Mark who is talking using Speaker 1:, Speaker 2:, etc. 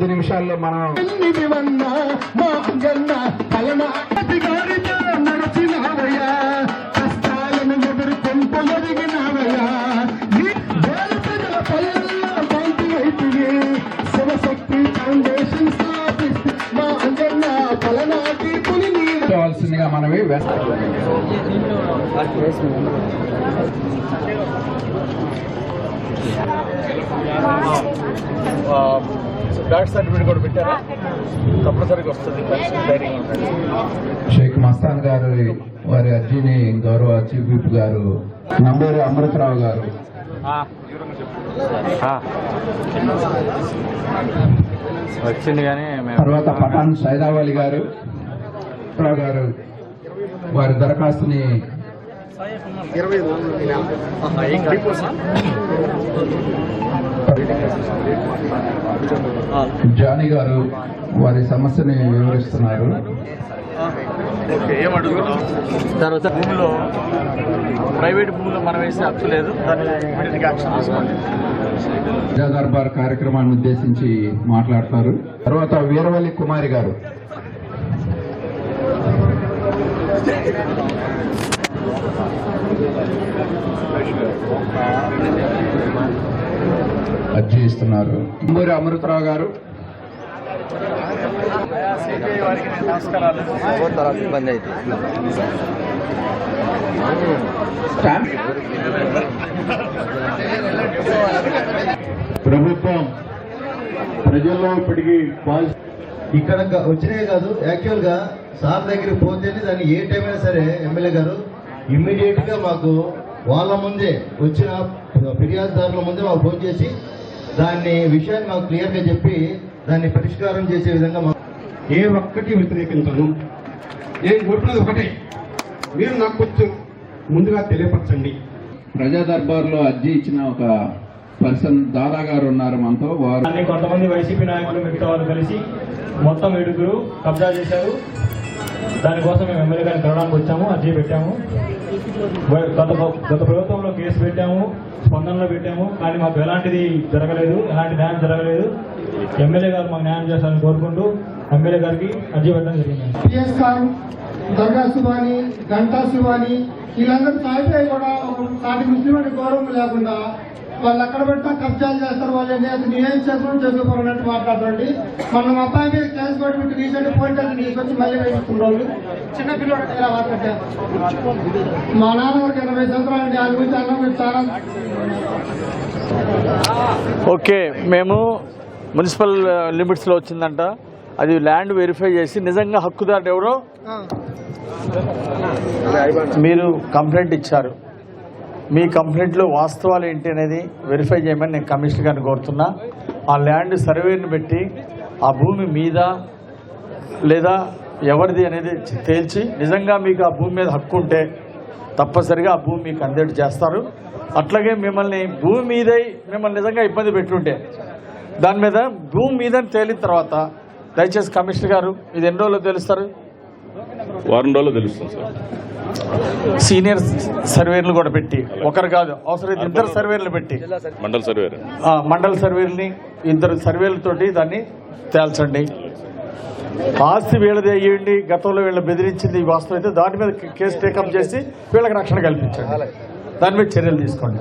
Speaker 1: 5 నిమిషాల్లో మనం కావాల్సిందిగా మనవి
Speaker 2: బ్యాక్ సర్టిఫికేట్ కూడా పెట్టారా? తప్పనిసరిగా వస్తుంది.
Speaker 1: షేక్ మస్తాన్ గారు వారి అర్జీని గౌరవ చీఫ్ విప్ గారు నంబూరి అమృతరావు గారు
Speaker 2: వచ్చింది కానీ
Speaker 1: తర్వాత పఠాన్ సైదావలి గారు వారి దరఖాస్తుని జానీ గారు వారి సమస్యని వివరిస్తున్నారు.
Speaker 2: తర్వాత భూమిలో ప్రైవేట్ భూమిలో మనం వేసే హక్కు లేదు, దాన్ని యాక్షన్ తీసుకోండి.
Speaker 1: ప్రజా దర్బార్ కార్యక్రమాన్ని ఉద్దేశించి మాట్లాడతారు. తర్వాత వీరవల్లి కుమారి గారు అర్జీ ఇస్తున్నారు. నంబూరి అమృతరావు గారు
Speaker 2: ఇబ్బంది అయితే
Speaker 3: ప్రభుత్వం ప్రజల్లో ఇప్పటికీ
Speaker 4: ఇక్కడ వచ్చినాయి కాదు. యాక్చువల్ గా సార్ దగ్గరికి పోతేనే దాన్ని ఏ టైం అయినా సరే ఎమ్మెల్యే గారు ఇమ్మీడియట్ గా మాకు వాళ్ళ ముందే వచ్చిన ఫిర్యాదుదారుల ముందే మాకు ఫోన్ చేసి దాన్ని విషయాన్ని మాకు క్లియర్ గా చెప్పి దాన్ని పరిష్కారం చేసే విధంగా
Speaker 3: ఏ ఒక్కటి వ్యతిరేకించను. నేను కోరుకున్నది ఒకటే, మీరు నాకు కొంచెం ముందుగా తెలియపరచండి.
Speaker 1: ప్రజా దర్బార్లో అర్జీ ఇచ్చిన ఒక పర్సన్ దాదా గారు ఉన్నారు మనతో. వారు
Speaker 5: కొంతమంది వైసీపీ నాయకులు మిగతా వాళ్ళు కలిసి మొత్తం 7 కబ్జా చేశారు. దానికోసం మేము ఎమ్మెల్యే గారిని కలవడానికి వచ్చాము, అర్జీ పెట్టాము. గత ప్రభుత్వంలో కేసు పెట్టాము, స్పందనలో పెట్టాము, కానీ మాకు ఎలాంటిది జరగలేదు, ఎలాంటి న్యాయం జరగలేదు. ఎమ్మెల్యే గారు మాకు న్యాయం చేస్తారని కోరుకుంటూ ఎమ్మెల్యే గారికి అర్జీ పెట్టడం జరిగింది.
Speaker 6: పిఎస్ ఖాన్, దర్గా సుబాని, గంటా సుబాని వీళ్ళందరూ సాయిపోయి కూడా సాటి ముస్లిం అని గౌరవం లేకుండా వాళ్ళు ఎక్కడ పెట్టినా కబ్జాలు చేస్తారు. వాళ్ళు ఏం చేసుకోవాలన్నట్టు మాట్లాడండి. మన అబ్బాయి మీద కేసు పెట్టి రీసెంట్ పోలీసు తీసుకొచ్చి మళ్ళీ వేసుకున్న చిన్న పిల్లలు ఇలా మాట్లాడారు. మా నాన్న వరకు 80 సంవత్సరాలు దాని గురించి అన్న చాలా.
Speaker 2: ఓకే, మేము మున్సిపల్ లిమిట్స్లో వచ్చిందంట, అది ల్యాండ్ వెరిఫై చేసి నిజంగా హక్కుదారు ఎవరో మీరు కంప్లైంట్ ఇచ్చారు. మీ కంప్లైంట్లో వాస్తవాలు ఏంటి అనేది వెరిఫై చేయమని నేను కమిషనర్ గారిని కోరుతున్నా. ఆ ల్యాండ్ సర్వేని పెట్టి ఆ భూమి మీద లేదా ఎవరిది అనేది తేల్చి నిజంగా మీకు ఆ భూమి మీద హక్కు ఉంటే తప్పనిసరిగా ఆ భూమి మీకు అందేట్టు చేస్తారు. అట్లాగే మిమ్మల్ని భూమి మీదై మిమ్మల్ని నిజంగా ఇబ్బంది పెట్టుంటే దాని మీద భూమి మీద తేలిన తర్వాత దయచేసి కమిషనర్ గారు ఇది ఎన్ని రోజుల్లో తెలుస్తారు?
Speaker 7: 1 వారం రోజుల్లో తెలుస్తుంది సార్.
Speaker 2: సీనియర్ సర్వేర్లు కూడా పెట్టి, ఒకరు కాదు అవసరమైతే 2 సర్వేర్లు పెట్టి, మండల సర్వేర్ని 2 సర్వేలతోటి దాన్ని తేల్చండి. ఆస్తి వీళ్ళది అయ్యండి, గతంలో వీళ్ళ బెదిరించింది వాస్తవం అయితే దాని మీద కేసు టేకప్ చేసి వీళ్ళకి రక్షణ కల్పించండి. దాని మీద చర్యలు తీసుకోండి.